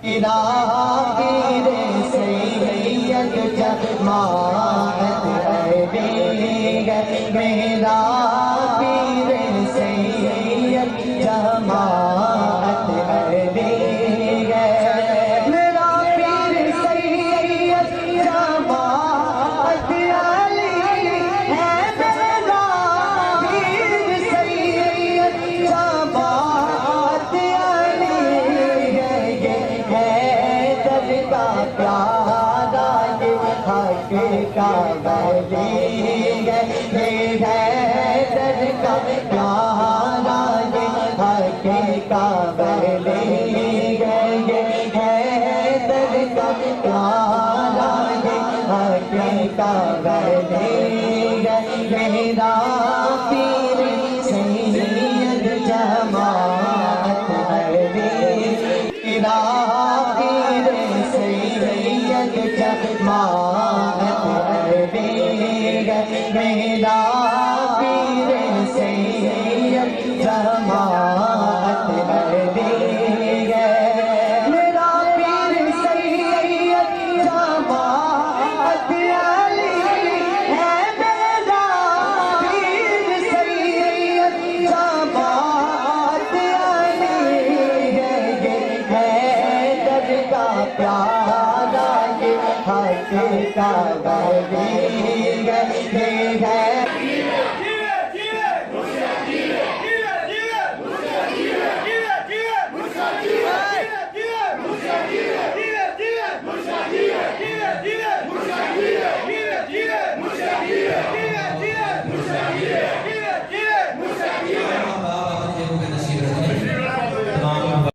پیر سید جماعت علی ہے میرا پیر سید جماعت علی ہے میرا پیر سید جماعت علی ہے میرا پیر سید جماعت علی ہے در کا پیارا یہ حق کا ولی ہے در کا پیارا یہ حق کا ولی ہے در کا پیارا یہ حق کا ولی میرا پیر سید جماعت علی میرا پیر سید جماعت علی میرا پیر سید جماعت علی میرا پیر سید جماعت علی ہے میرا پیر سید جماعت علی ہے در کا پیارا یہ حق کا ولی ہے